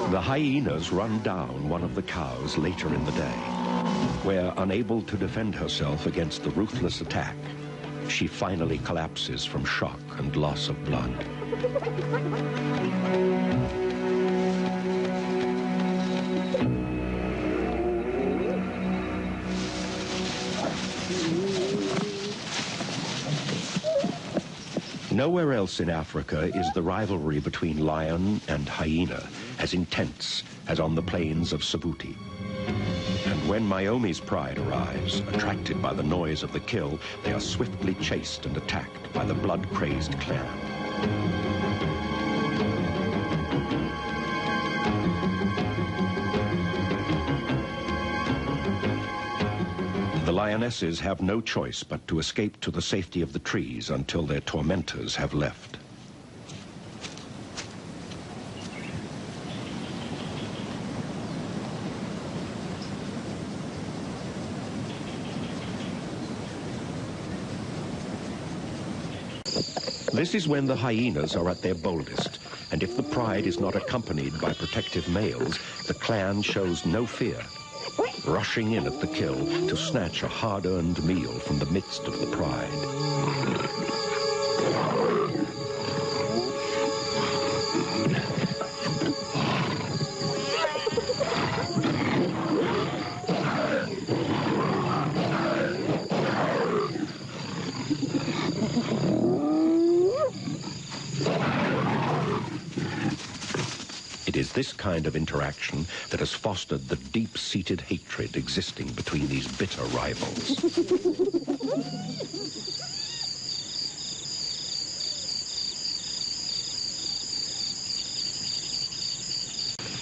The hyenas run down one of the cows later in the day, where, unable to defend herself against the ruthless attack, she finally collapses from shock and loss of blood. Nowhere else in Africa is the rivalry between lion and hyena as intense as on the plains of Savuti. And when Myomi's pride arrives, attracted by the noise of the kill, they are swiftly chased and attacked by the blood-crazed clan. The lionesses have no choice but to escape to the safety of the trees until their tormentors have left. This is when the hyenas are at their boldest, and if the pride is not accompanied by protective males, the clan shows no fear, rushing in at the kill to snatch a hard-earned meal from the midst of the pride. It is this kind of interaction that has fostered the deep-seated hatred existing between these bitter rivals.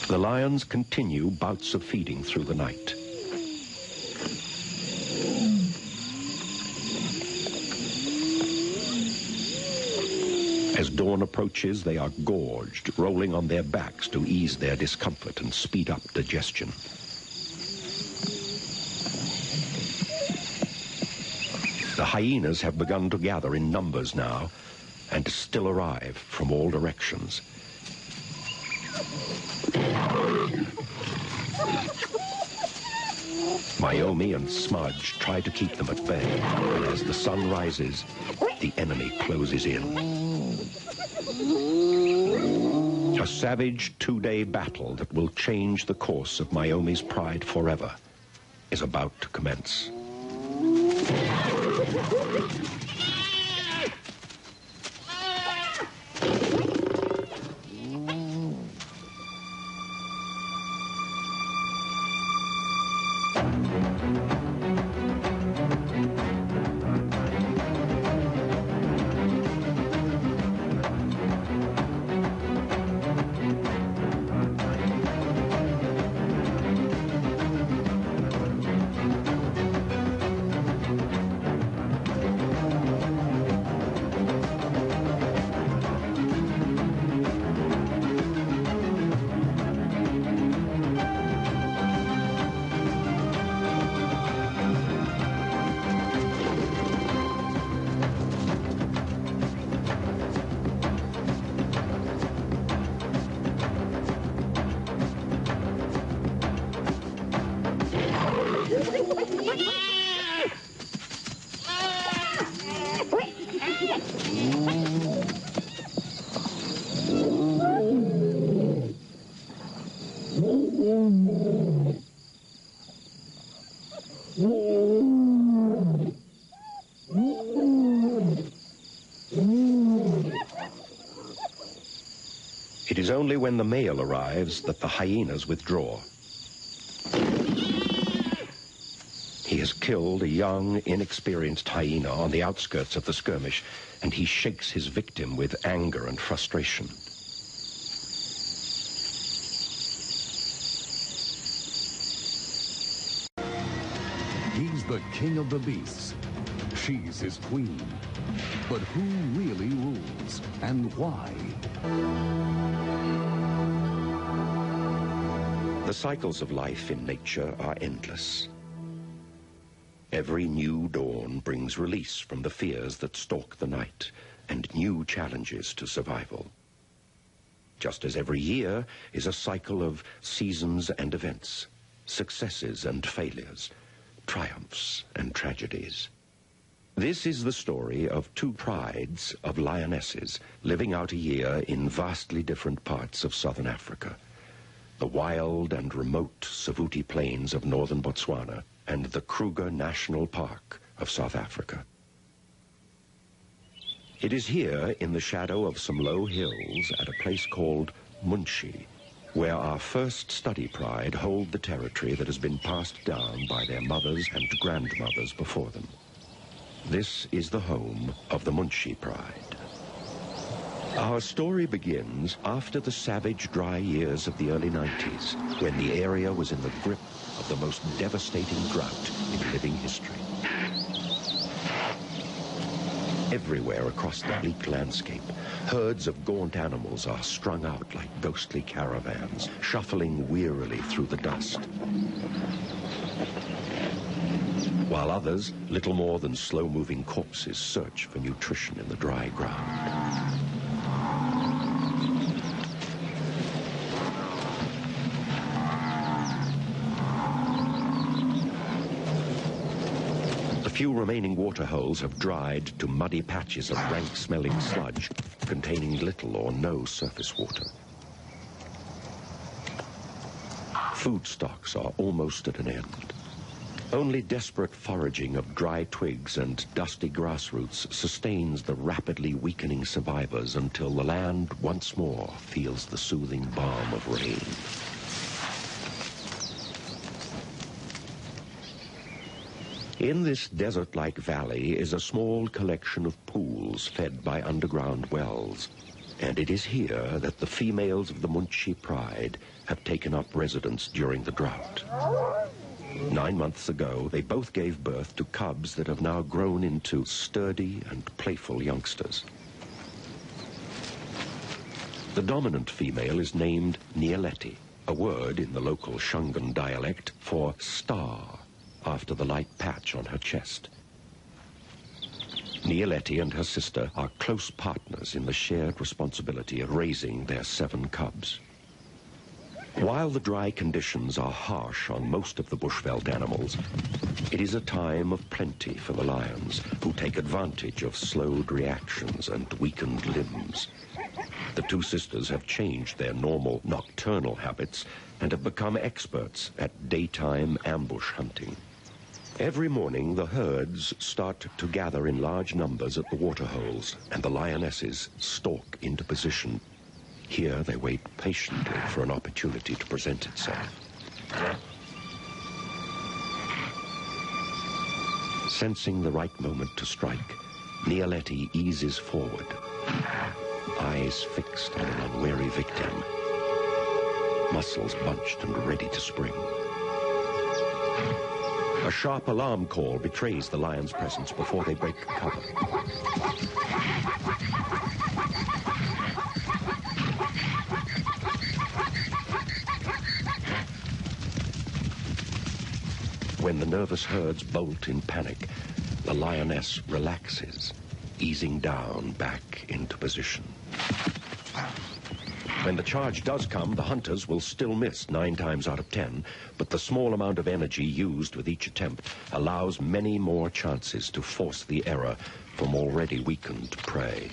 The lions continue bouts of feeding through the night. As dawn approaches, they are gorged, rolling on their backs to ease their discomfort and speed up digestion. The hyenas have begun to gather in numbers now, and still arrive from all directions. Myomi and Smudge try to keep them at bay, but as the sun rises, the enemy closes in. A savage two-day battle that will change the course of Myomi's pride forever is about to commence. It is only when the male arrives that the hyenas withdraw. He has killed a young, inexperienced hyena on the outskirts of the skirmish, and he shakes his victim with anger and frustration. He's the king of the beasts. She's his queen. But who really rules, and why? The cycles of life in nature are endless. Every new dawn brings release from the fears that stalk the night and new challenges to survival. just as every year is a cycle of seasons and events, successes and failures, triumphs and tragedies. This is the story of two prides of lionesses living out a year in vastly different parts of southern Africa. The wild and remote Savuti Plains of northern Botswana and the Kruger National Park of South Africa. It is here in the shadow of some low hills at a place called Munshi, where our first study pride hold the territory that has been passed down by their mothers and grandmothers before them. This is the home of the Munshi pride. Our story begins after the savage dry years of the early 90s, when the area was in the grip of the most devastating drought in living history. Everywhere across the bleak landscape, herds of gaunt animals are strung out like ghostly caravans, shuffling wearily through the dust. While others, little more than slow-moving corpses, search for nutrition in the dry ground. The few remaining water holes have dried to muddy patches of rank-smelling sludge containing little or no surface water. Food stocks are almost at an end. Only desperate foraging of dry twigs and dusty grass roots sustains the rapidly weakening survivors until the land once more feels the soothing balm of rain. In this desert-like valley is a small collection of pools fed by underground wells, and it is here that the females of the Munshi pride have taken up residence during the drought. 9 months ago, they both gave birth to cubs that have now grown into sturdy and playful youngsters. The dominant female is named Nyaleti, a word in the local Shungan dialect for star, after the light patch on her chest. Nyaleti and her sister are close partners in the shared responsibility of raising their 7 cubs. While the dry conditions are harsh on most of the bushveld animals, it is a time of plenty for the lions, who take advantage of slowed reactions and weakened limbs. The two sisters have changed their normal nocturnal habits and have become experts at daytime ambush hunting. Every morning, the herds start to gather in large numbers at the waterholes, and the lionesses stalk into position. Here they wait patiently for an opportunity to present itself. Sensing the right moment to strike, Nyaleti eases forward, eyes fixed on an unwary victim, muscles bunched and ready to spring. A sharp alarm call betrays the lion's presence before they break cover. When the nervous herds bolt in panic, the lioness relaxes, easing down back into position. When the charge does come, the hunters will still miss 9 times out of 10, but the small amount of energy used with each attempt allows many more chances to force the error from already weakened prey.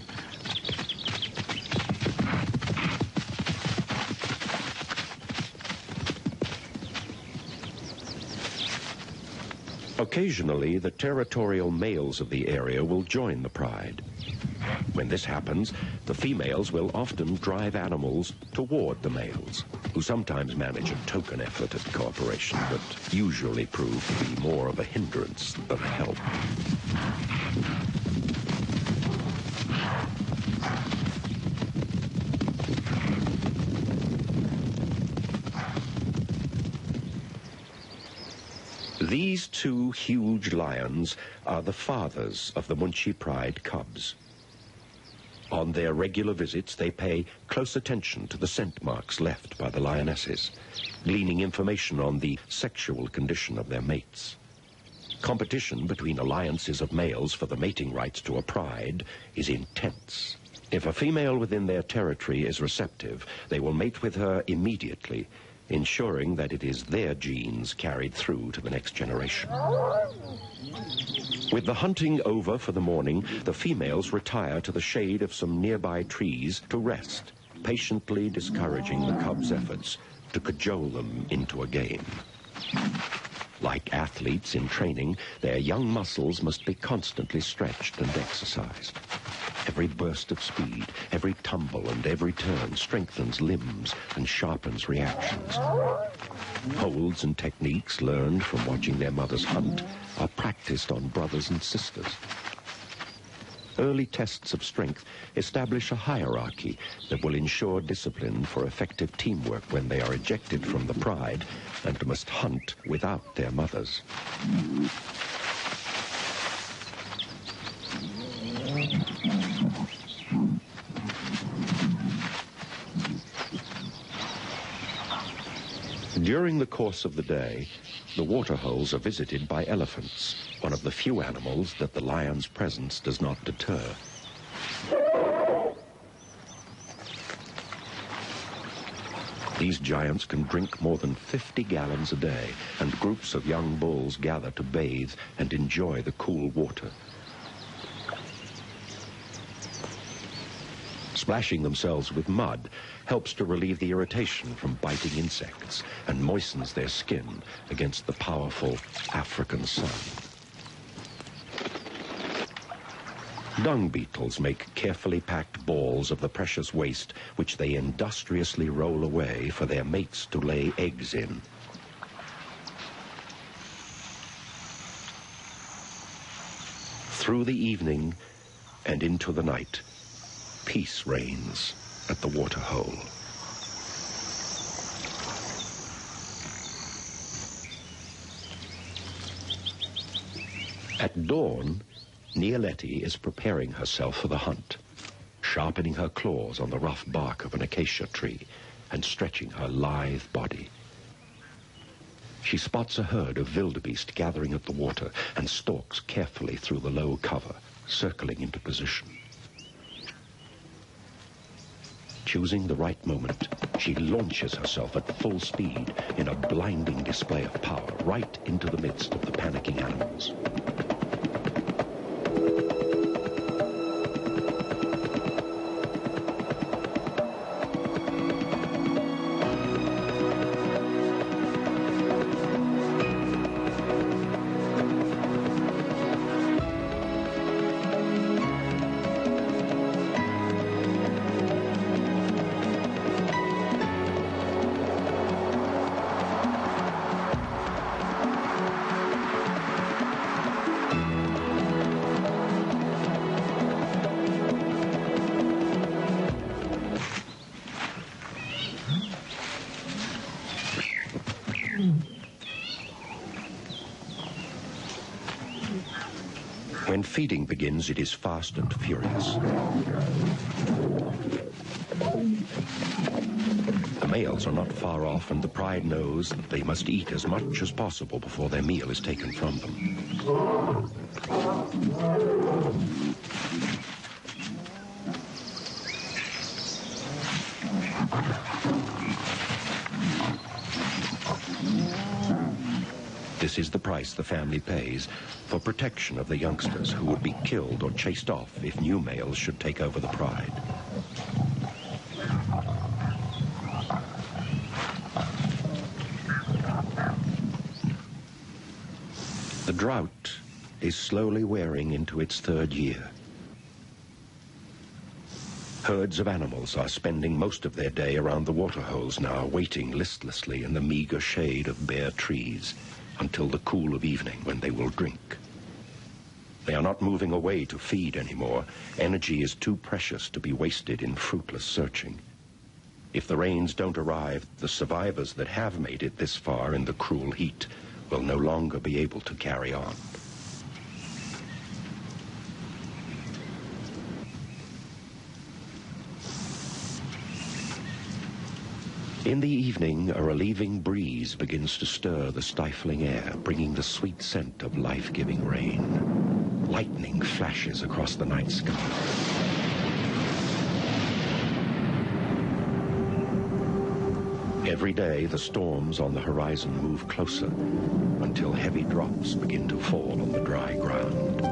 Occasionally, the territorial males of the area will join the pride. When this happens, the females will often drive animals toward the males, who sometimes manage a token effort at cooperation, but usually prove to be more of a hindrance than a help. These 2 huge lions are the fathers of the Munshi pride cubs. On their regular visits, they pay close attention to the scent marks left by the lionesses, gleaning information on the sexual condition of their mates. Competition between alliances of males for the mating rights to a pride is intense. If a female within their territory is receptive, they will mate with her immediately, ensuring that it is their genes carried through to the next generation. With the hunting over for the morning, the females retire to the shade of some nearby trees to rest, patiently discouraging the cubs' efforts to cajole them into a game. Like athletes in training, their young muscles must be constantly stretched and exercised. Every burst of speed, every tumble and every turn strengthens limbs and sharpens reactions. Holds and techniques learned from watching their mothers hunt are practiced on brothers and sisters. Early tests of strength establish a hierarchy that will ensure discipline for effective teamwork when they are ejected from the pride and must hunt without their mothers. During the course of the day, the waterholes are visited by elephants, one of the few animals that the lion's presence does not deter. These giants can drink more than 50 gallons a day, and groups of young bulls gather to bathe and enjoy the cool water. Splashing themselves with mud helps to relieve the irritation from biting insects and moistens their skin against the powerful African sun. Dung beetles make carefully packed balls of the precious waste which they industriously roll away for their mates to lay eggs in. Through the evening and into the night, peace reigns at the waterhole. At dawn, Nialetti is preparing herself for the hunt, sharpening her claws on the rough bark of an acacia tree and stretching her lithe body. She spots a herd of wildebeest gathering at the water and stalks carefully through the low cover, circling into position. Choosing the right moment, she launches herself at full speed in a blinding display of power right into the midst of the panicking animals. When feeding begins, it is fast and furious. The males are not far off, and the pride knows that they must eat as much as possible before their meal is taken from them. This is the price the family pays for protection of the youngsters who would be killed or chased off if new males should take over the pride. The drought is slowly wearing into its third year. Herds of animals are spending most of their day around the waterholes now, waiting listlessly in the meager shade of bare trees until the cool of evening when they will drink. They are not moving away to feed anymore. Energy is too precious to be wasted in fruitless searching. If the rains don't arrive, the survivors that have made it this far in the cruel heat will no longer be able to carry on. In the evening, a relieving breeze begins to stir the stifling air, bringing the sweet scent of life-giving rain. Lightning flashes across the night sky. Every day, the storms on the horizon move closer until heavy drops begin to fall on the dry ground.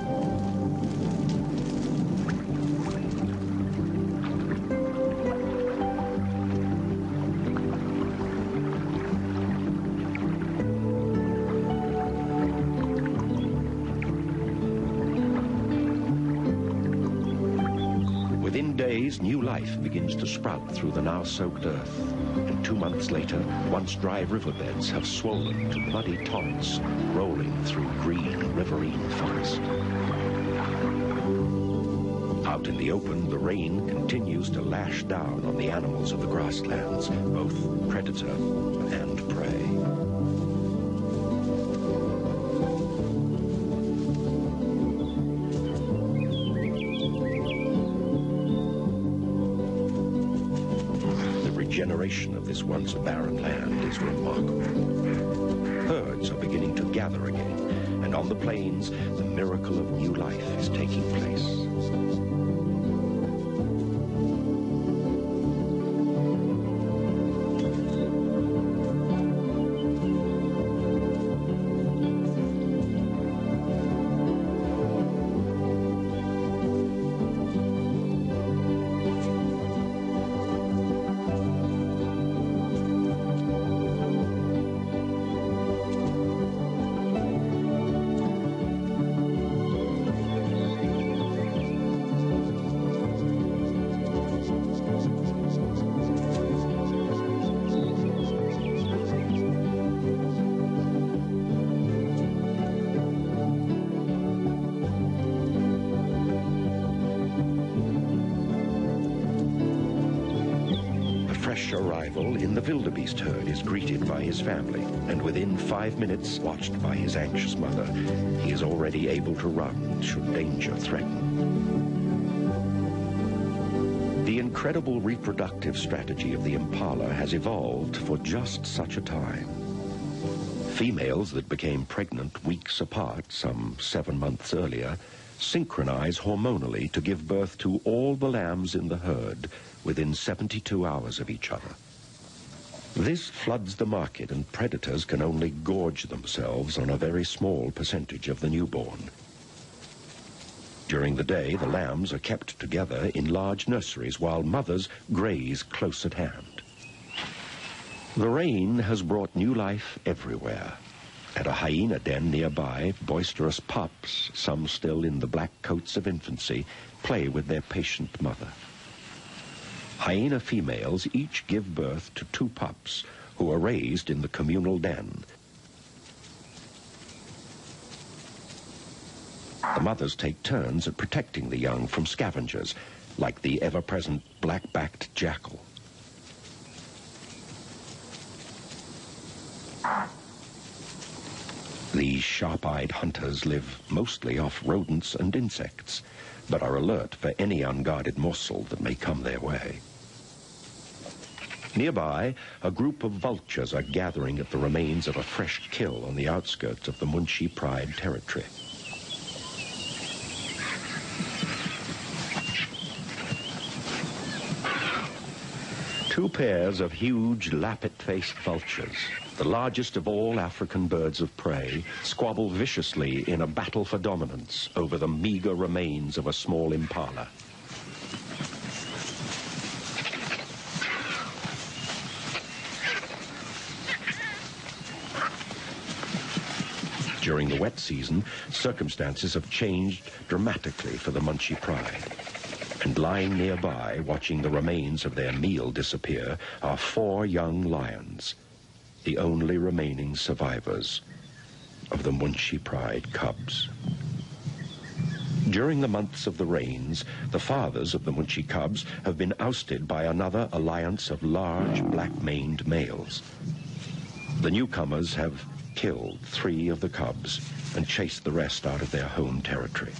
Within days, new life begins to sprout through the now-soaked earth. And 2 months later, once dry riverbeds have swollen to muddy torrents, rolling through green riverine forest. Out in the open, the rain continues to lash down on the animals of the grasslands, both predator and prey. The regeneration of this once barren land is remarkable. Herds are beginning to gather again, and on the plains, the miracle of new life is taking place. Arrival in the wildebeest herd is greeted by his family, and within 5 minutes, watched by his anxious mother, he is already able to run should danger threaten. The incredible reproductive strategy of the impala has evolved for just such a time. Females that became pregnant weeks apart, some 7 months earlier, synchronize hormonally to give birth to all the lambs in the herd within 72 hours of each other. This floods the market, and predators can only gorge themselves on a very small percentage of the newborn. During the day, the lambs are kept together in large nurseries while mothers graze close at hand. The rain has brought new life everywhere. At a hyena den nearby, boisterous pups, some still in the black coats of infancy, play with their patient mother. Hyena females each give birth to 2 pups who are raised in the communal den. The mothers take turns at protecting the young from scavengers, like the ever-present black-backed jackal. These sharp-eyed hunters live mostly off rodents and insects, but are alert for any unguarded morsel that may come their way. Nearby, a group of vultures are gathering at the remains of a fresh kill on the outskirts of the Munshi Pride territory. Two pairs of huge lappet-faced vultures, the largest of all African birds of prey, squabble viciously in a battle for dominance over the meager remains of a small impala. During the wet season, circumstances have changed dramatically for the Munshi Pride. And lying nearby, watching the remains of their meal disappear, are 4 young lions, the only remaining survivors of the Munshi Pride cubs. During the months of the rains, the fathers of the Munshi cubs have been ousted by another alliance of large black-maned males. The newcomers have killed 3 of the cubs and chased the rest out of their home territory.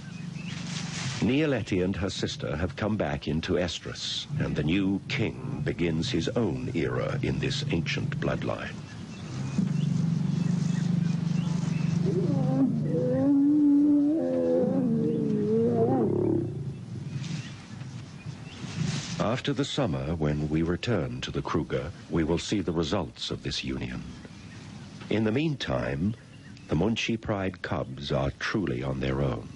Nialeti and her sister have come back into estrus, and the new king begins his own era in this ancient bloodline. After the summer, when we return to the Kruger, we will see the results of this union. In the meantime, the Munchi Pride cubs are truly on their own.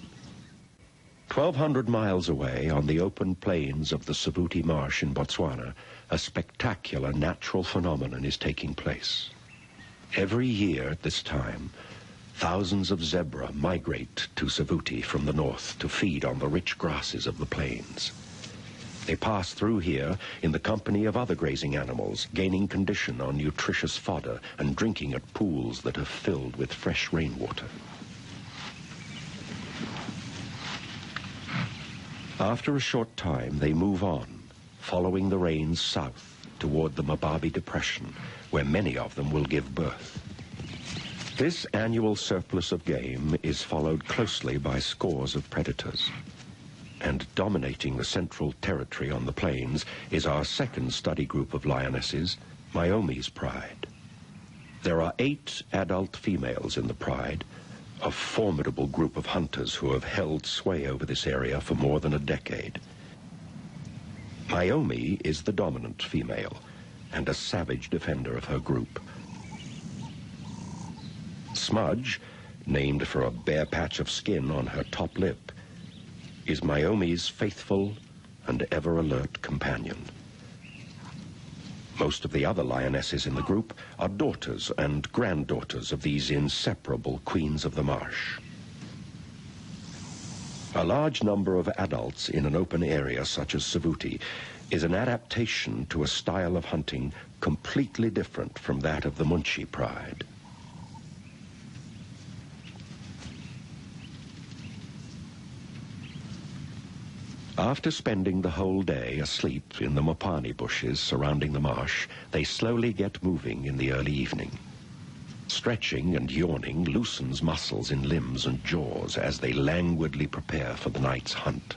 1,200 miles away, on the open plains of the Savuti Marsh in Botswana, a spectacular natural phenomenon is taking place. Every year at this time, thousands of zebra migrate to Savuti from the north to feed on the rich grasses of the plains. They pass through here in the company of other grazing animals, gaining condition on nutritious fodder and drinking at pools that are filled with fresh rainwater. After a short time, they move on, following the rains south toward the Mababi Depression, where many of them will give birth. This annual surplus of game is followed closely by scores of predators. And dominating the central territory on the plains is our second study group of lionesses, Myomi's Pride. There are 8 adult females in the Pride, a formidable group of hunters who have held sway over this area for more than a decade. Myomi is the dominant female and a savage defender of her group. Smudge, named for a bare patch of skin on her top lip, is Myomi's faithful and ever-alert companion. Most of the other lionesses in the group are daughters and granddaughters of these inseparable queens of the marsh. A large number of adults in an open area such as Savuti is an adaptation to a style of hunting completely different from that of the Munchi Pride. After spending the whole day asleep in the mopani bushes surrounding the marsh, they slowly get moving in the early evening. Stretching and yawning loosens muscles in limbs and jaws as they languidly prepare for the night's hunt.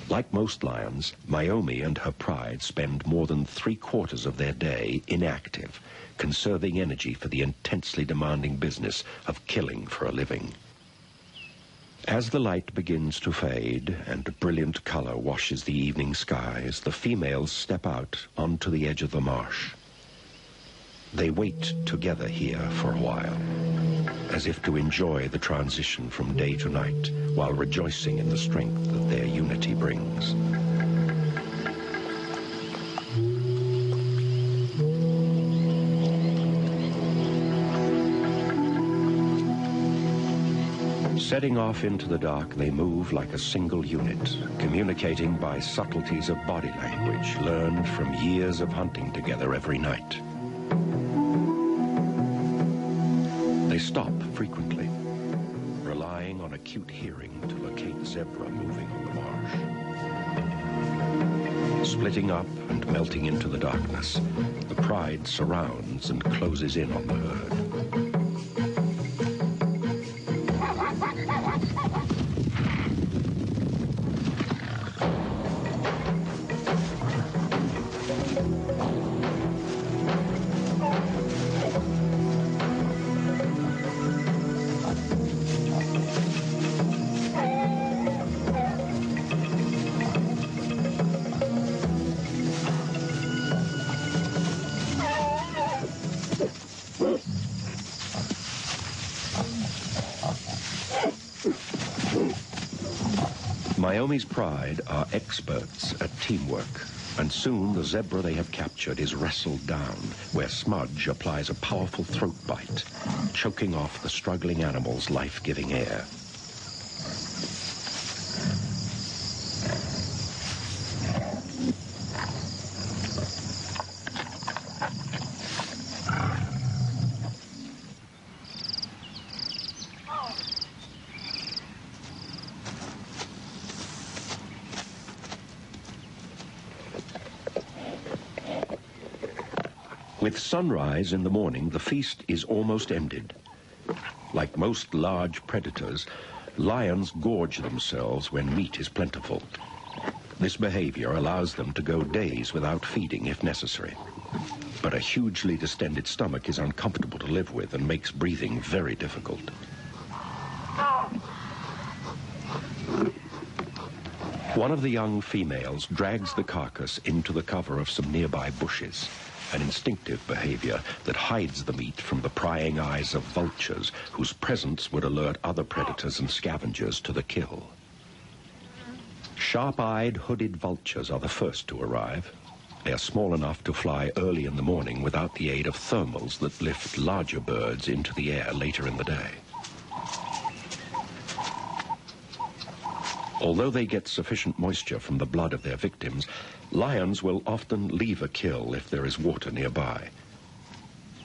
Like most lions, Myomi and her pride spend more than 3/4 of their day inactive, conserving energy for the intensely demanding business of killing for a living. As the light begins to fade and brilliant color washes the evening skies, the females step out onto the edge of the marsh. They wait together here for a while, as if to enjoy the transition from day to night, while rejoicing in the strength that their unity brings. Setting off into the dark, they move like a single unit, communicating by subtleties of body language learned from years of hunting together every night. They stop frequently, relying on acute hearing to locate zebra moving on the marsh. Splitting up and melting into the darkness, the pride surrounds and closes in on the herd. Myomi's Pride are experts at teamwork, and soon the zebra they have captured is wrestled down, where Smudge applies a powerful throat bite, choking off the struggling animal's life-giving air. With sunrise in the morning, the feast is almost ended. Like most large predators, lions gorge themselves when meat is plentiful. This behavior allows them to go days without feeding if necessary. But a hugely distended stomach is uncomfortable to live with and makes breathing very difficult. One of the young females drags the carcass into the cover of some nearby bushes, an instinctive behavior that hides the meat from the prying eyes of vultures whose presence would alert other predators and scavengers to the kill. Sharp-eyed, hooded vultures are the first to arrive. They are small enough to fly early in the morning without the aid of thermals that lift larger birds into the air later in the day. Although they get sufficient moisture from the blood of their victims, lions will often leave a kill if there is water nearby.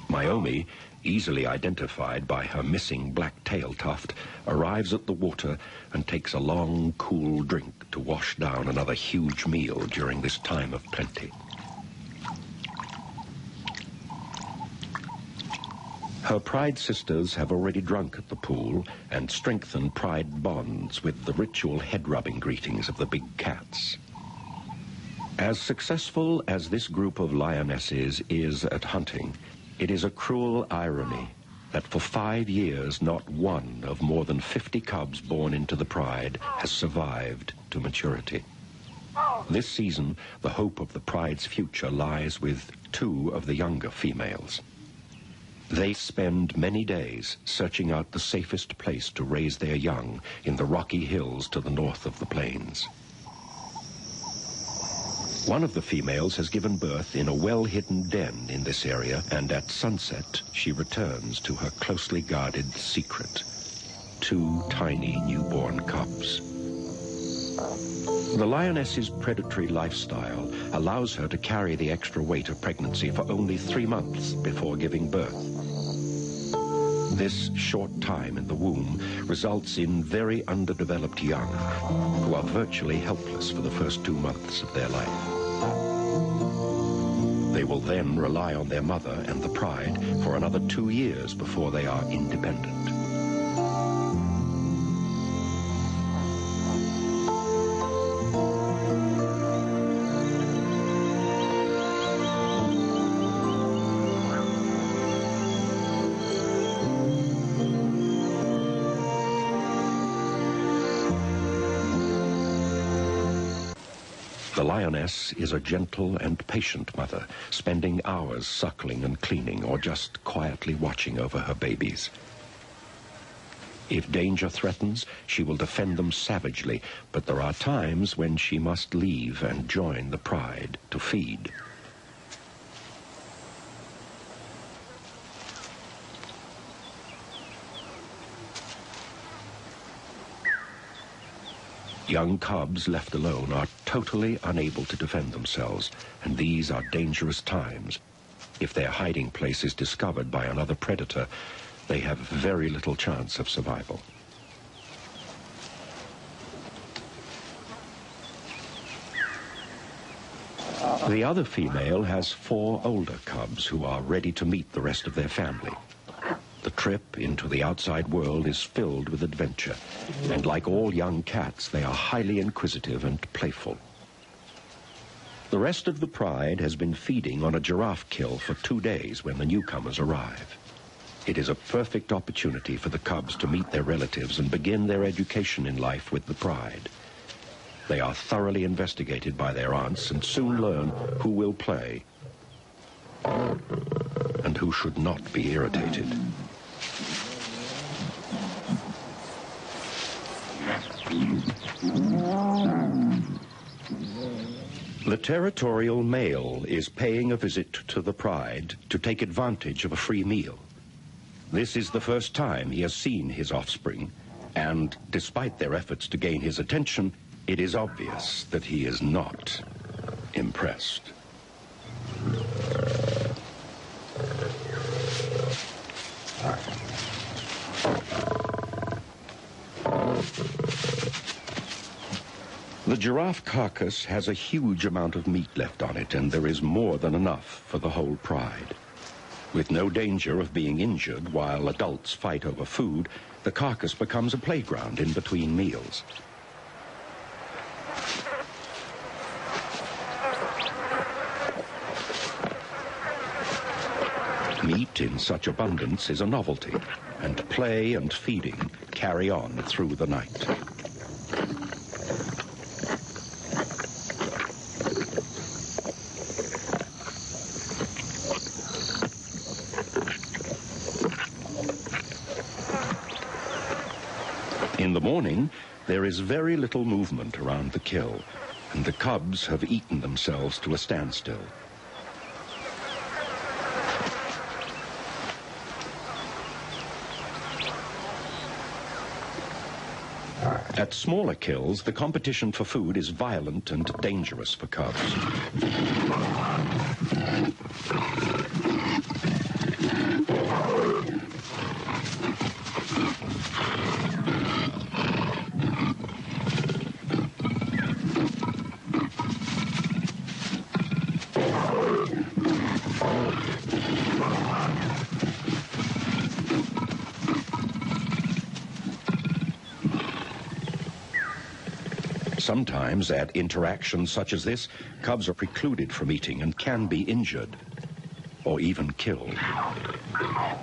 Myomi, easily identified by her missing black tail tuft, arrives at the water and takes a long, cool drink to wash down another huge meal during this time of plenty. Her pride sisters have already drunk at the pool and strengthened pride bonds with the ritual head-rubbing greetings of the big cats. As successful as this group of lionesses is at hunting, it is a cruel irony that for 5 years not one of more than 50 cubs born into the pride has survived to maturity. This season, the hope of the pride's future lies with 2 of the younger females. They spend many days searching out the safest place to raise their young in the rocky hills to the north of the plains. One of the females has given birth in a well-hidden den in this area, and at sunset she returns to her closely guarded secret: 2 tiny newborn cubs. The lioness's predatory lifestyle allows her to carry the extra weight of pregnancy for only 3 months before giving birth. This short time in the womb results in very underdeveloped young who are virtually helpless for the first 2 months of their life. They will then rely on their mother and the pride for another 2 years before they are independent. The lioness is a gentle and patient mother, spending hours suckling and cleaning or just quietly watching over her babies. If danger threatens, she will defend them savagely, but there are times when she must leave and join the pride to feed. Young cubs left alone are totally unable to defend themselves, and these are dangerous times. If their hiding place is discovered by another predator, they have very little chance of survival. The other female has 4 older cubs who are ready to meet the rest of their family. The trip into the outside world is filled with adventure, and like all young cats, they are highly inquisitive and playful. The rest of the pride has been feeding on a giraffe kill for 2 days when the newcomers arrive. It is a perfect opportunity for the cubs to meet their relatives and begin their education in life with the pride. They are thoroughly investigated by their aunts and soon learn who will play and who should not be irritated. The territorial male is paying a visit to the pride to take advantage of a free meal. This is the first time he has seen his offspring, and despite their efforts to gain his attention, it is obvious that he is not impressed. The giraffe carcass has a huge amount of meat left on it, and there is more than enough for the whole pride. With no danger of being injured while adults fight over food, the carcass becomes a playground in between meals. Meat in such abundance is a novelty, and play and feeding carry on through the night. In the morning, there is very little movement around the kill, and the cubs have eaten themselves to a standstill. At smaller kills, the competition for food is violent and dangerous for cubs. Sometimes, at interactions such as this, cubs are precluded from eating and can be injured, or even killed.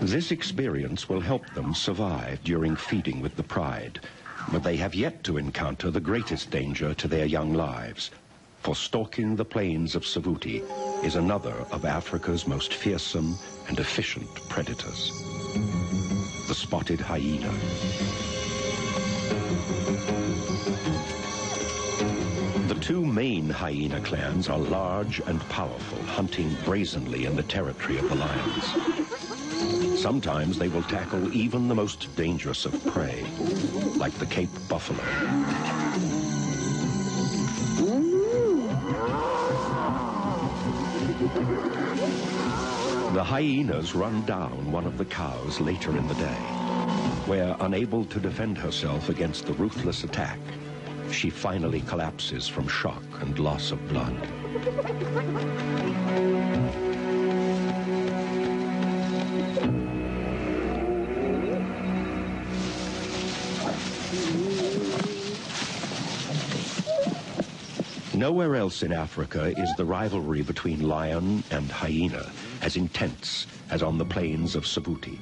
This experience will help them survive during feeding with the pride, but they have yet to encounter the greatest danger to their young lives, for stalking the plains of Savuti is another of Africa's most fearsome and efficient predators, the spotted hyena. The two main hyena clans are large and powerful, hunting brazenly in the territory of the lions. Sometimes they will tackle even the most dangerous of prey, like the Cape buffalo. The hyenas run down one of the cows later in the day, where, unable to defend herself against the ruthless attack, she finally collapses from shock and loss of blood. Nowhere else in Africa is the rivalry between lion and hyena as intense as on the plains of Savuti.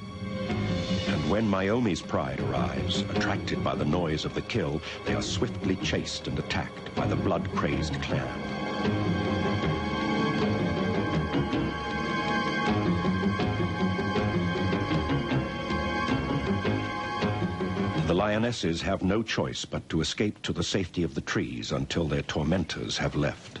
And when Myomi's pride arrives, attracted by the noise of the kill, they are swiftly chased and attacked by the blood-crazed clan. The lionesses have no choice but to escape to the safety of the trees until their tormentors have left.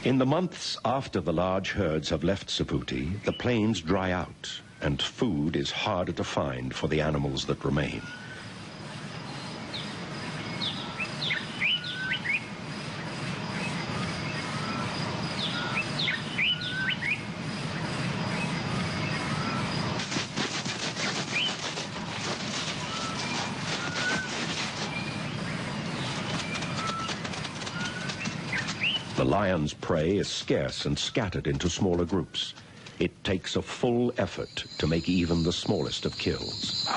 In the months after the large herds have left Savuti, the plains dry out, and food is harder to find for the animals that remain. The lion's prey is scarce and scattered into smaller groups. It takes a full effort to make even the smallest of kills.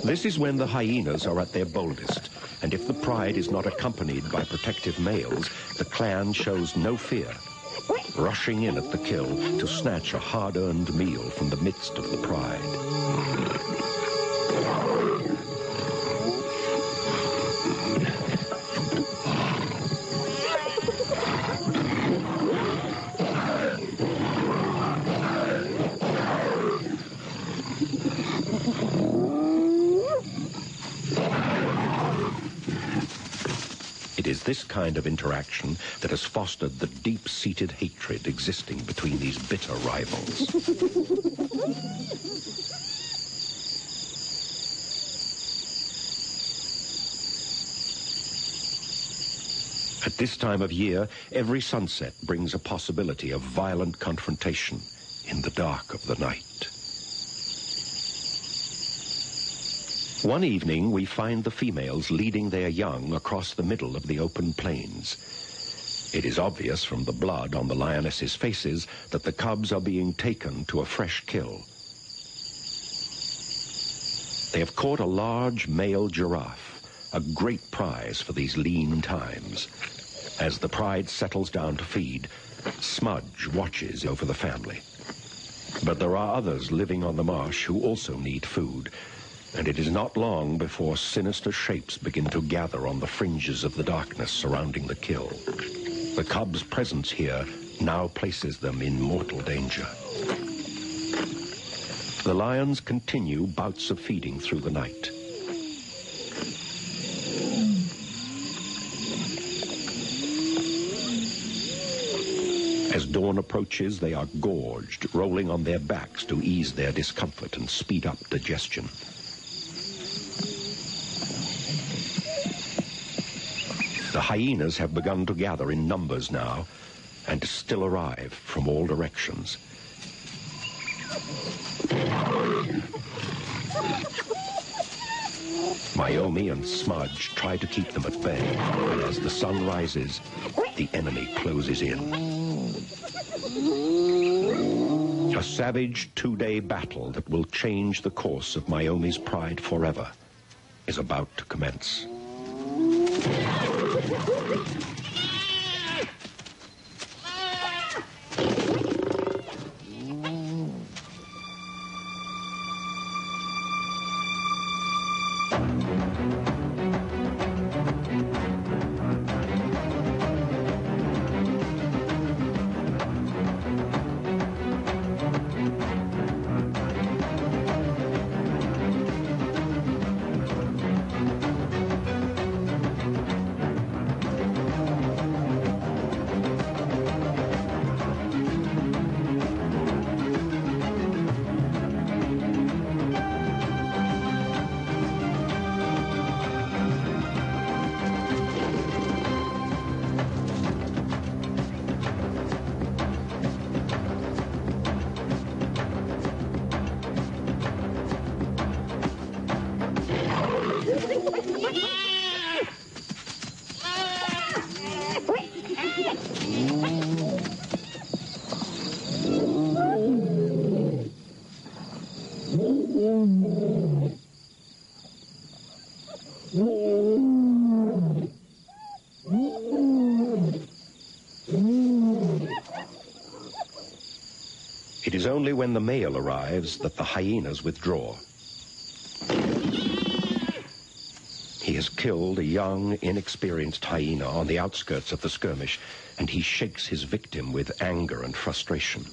This is when the hyenas are at their boldest, and if the pride is not accompanied by protective males, the clan shows no fear, rushing in at the kill to snatch a hard-earned meal from the midst of the pride. It is this kind of interaction that has fostered the deep-seated hatred existing between these bitter rivals. At this time of year, every sunset brings a possibility of violent confrontation in the dark of the night. One evening, we find the females leading their young across the middle of the open plains. It is obvious from the blood on the lionesses' faces that the cubs are being taken to a fresh kill. They have caught a large male giraffe a great prize for these lean times. As the pride settles down to feed, Smudge watches over the family. But there are others living on the marsh who also need food, and it is not long before sinister shapes begin to gather on the fringes of the darkness surrounding the kill. The cub's presence here now places them in mortal danger. The lions continue bouts of feeding through the night. As dawn approaches, they are gorged, rolling on their backs to ease their discomfort and speed up digestion. The hyenas have begun to gather in numbers now, and still arrive from all directions. Myomi and Smudge try to keep them at bay, and as the sun rises, the enemy closes in. A savage two-day battle that will change the course of Myomi's pride forever is about to commence. It is only when the male arrives that the hyenas withdraw. He has killed a young, inexperienced hyena on the outskirts of the skirmish, and he shakes his victim with anger and frustration.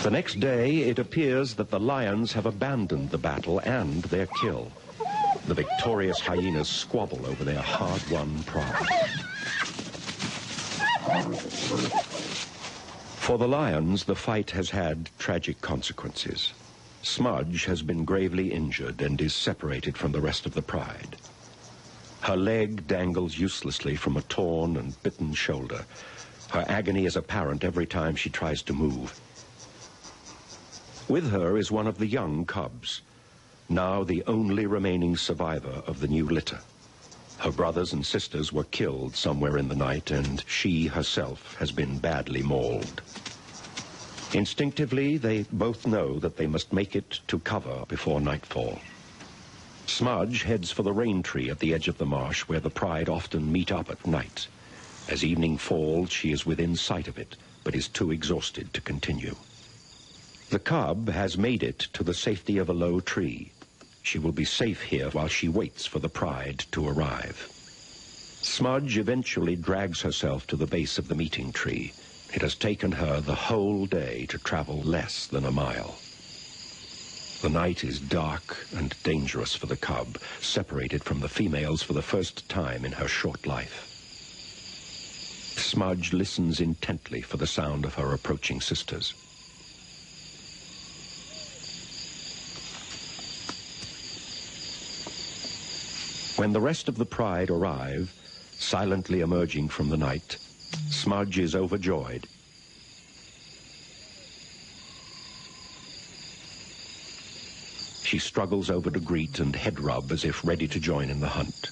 The next day, it appears that the lions have abandoned the battle and their kill. The victorious hyenas squabble over their hard-won prize. For the lions, the fight has had tragic consequences. Smudge has been gravely injured and is separated from the rest of the pride. Her leg dangles uselessly from a torn and bitten shoulder. Her agony is apparent every time she tries to move. With her is one of the young cubs, now the only remaining survivor of the new litter. Her brothers and sisters were killed somewhere in the night, and she herself has been badly mauled. Instinctively, they both know that they must make it to cover before nightfall. Smudge heads for the rain tree at the edge of the marsh, where the pride often meet up at night. As evening falls, she is within sight of it, but is too exhausted to continue. The cub has made it to the safety of a low tree. She will be safe here while she waits for the pride to arrive. Smudge eventually drags herself to the base of the meeting tree. It has taken her the whole day to travel less than a mile. The night is dark and dangerous for the cub, separated from the females for the first time in her short life. Smudge listens intently for the sound of her approaching sisters. When the rest of the pride arrive, silently emerging from the night, Smudge is overjoyed. She struggles over to greet and head rub as if ready to join in the hunt.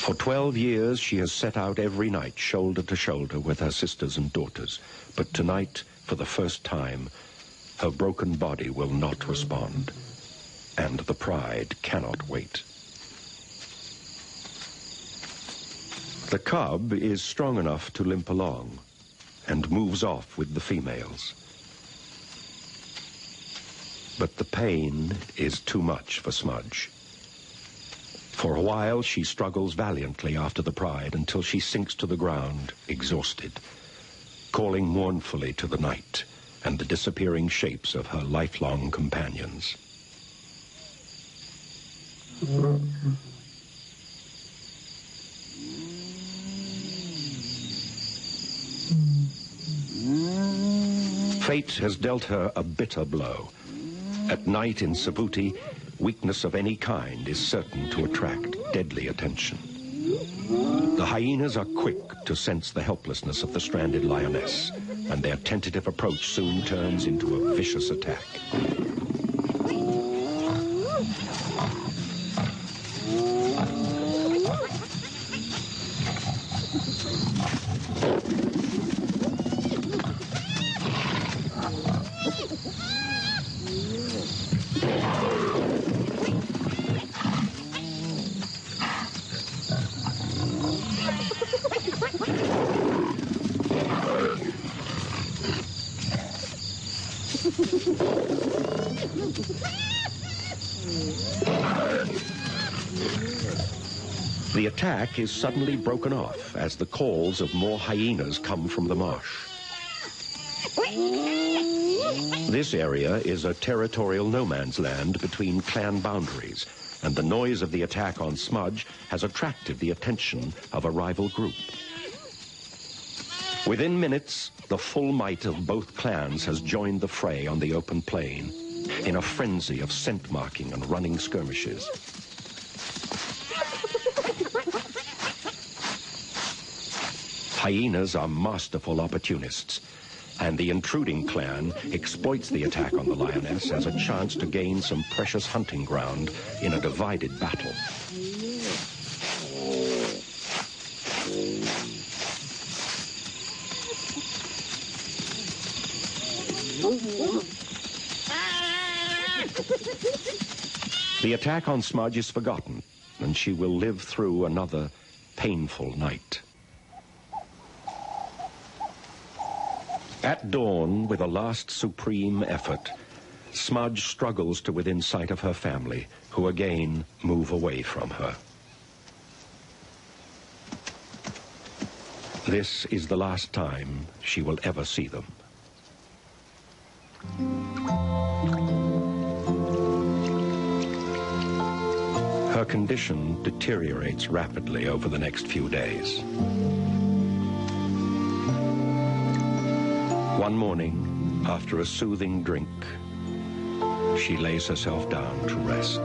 For 12 years, she has set out every night, shoulder to shoulder with her sisters and daughters. But tonight, for the first time, her broken body will not respond, and the pride cannot wait. The cub is strong enough to limp along and moves off with the females. But the pain is too much for Smudge. For a while, she struggles valiantly after the pride until she sinks to the ground, exhausted, calling mournfully to the night and the disappearing shapes of her lifelong companions. Fate has dealt her a bitter blow. At night in Savuti, weakness of any kind is certain to attract deadly attention. The hyenas are quick to sense the helplessness of the stranded lioness, and their tentative approach soon turns into a vicious attack. The attack is suddenly broken off as the calls of more hyenas come from the marsh. This area is a territorial no man's land between clan boundaries, and the noise of the attack on Smudge has attracted the attention of a rival group. Within minutes, the full might of both clans has joined the fray on the open plain in a frenzy of scent marking and running skirmishes. Hyenas are masterful opportunists, and the intruding clan exploits the attack on the lioness as a chance to gain some precious hunting ground in a divided battle. The attack on Smudge is forgotten, and she will live through another painful night. At dawn, with a last supreme effort, Smudge struggles to within sight of her family, who again move away from her. This is the last time she will ever see them. Her condition deteriorates rapidly over the next few days. One morning, after a soothing drink, she lays herself down to rest.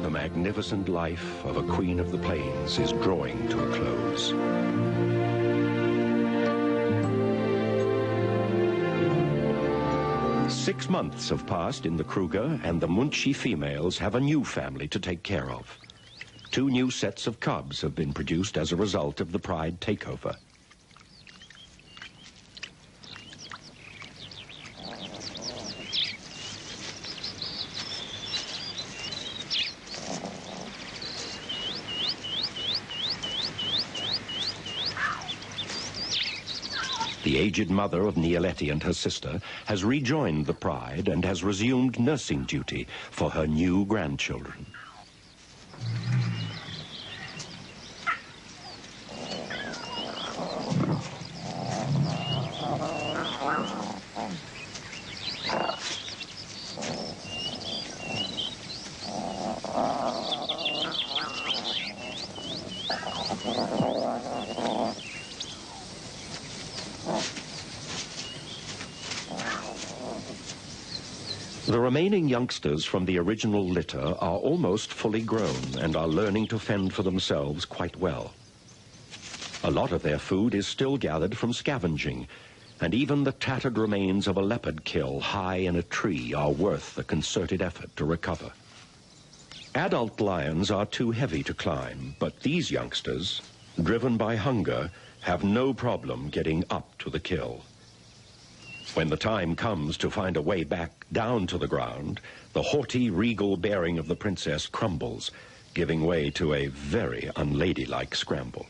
The magnificent life of a queen of the plains is drawing to a close. 6 months have passed in the Kruger, and the Munchi females have a new family to take care of. 2 new sets of cubs have been produced as a result of the pride takeover. The aged mother of Nialeti and her sister has rejoined the pride and has resumed nursing duty for her new grandchildren. The remaining youngsters from the original litter are almost fully grown and are learning to fend for themselves quite well. A lot of their food is still gathered from scavenging, and even the tattered remains of a leopard kill high in a tree are worth the concerted effort to recover. Adult lions are too heavy to climb, but these youngsters, driven by hunger, have no problem getting up to the kill. When the time comes to find a way back down to the ground, the haughty, regal bearing of the princess crumbles, giving way to a very unladylike scramble.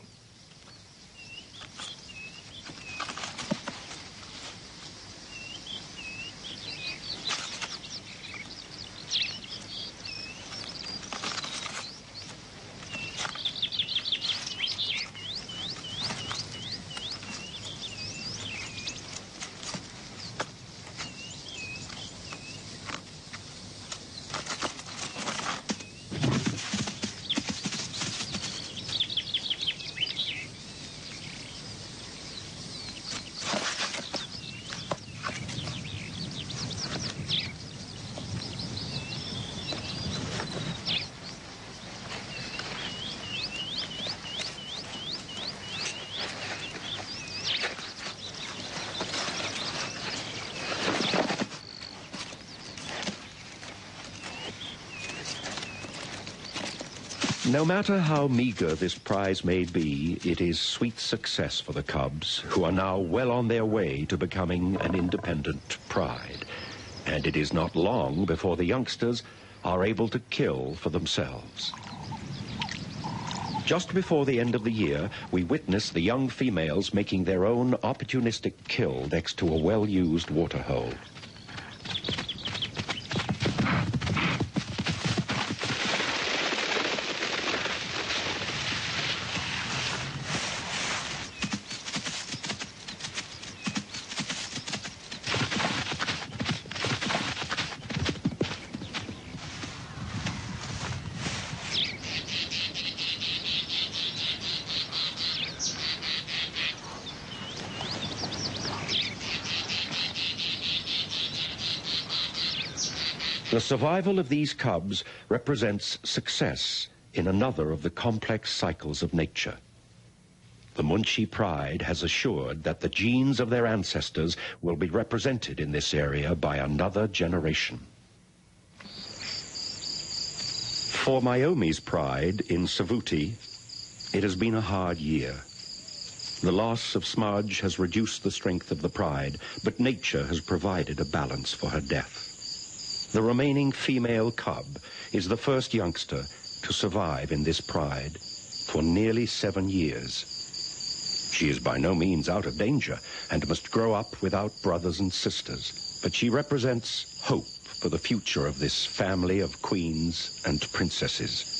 No matter how meager this prize may be, it is sweet success for the cubs, who are now well on their way to becoming an independent pride. And it is not long before the youngsters are able to kill for themselves. Just before the end of the year, we witness the young females making their own opportunistic kill next to a well-used waterhole. The survival of these cubs represents success in another of the complex cycles of nature. The Munshi pride has assured that the genes of their ancestors will be represented in this area by another generation. For Myomi's pride in Savuti, it has been a hard year. The loss of Smudge has reduced the strength of the pride, but nature has provided a balance for her death. The remaining female cub is the first youngster to survive in this pride for nearly 7 years. She is by no means out of danger and must grow up without brothers and sisters, but she represents hope for the future of this family of queens and princesses.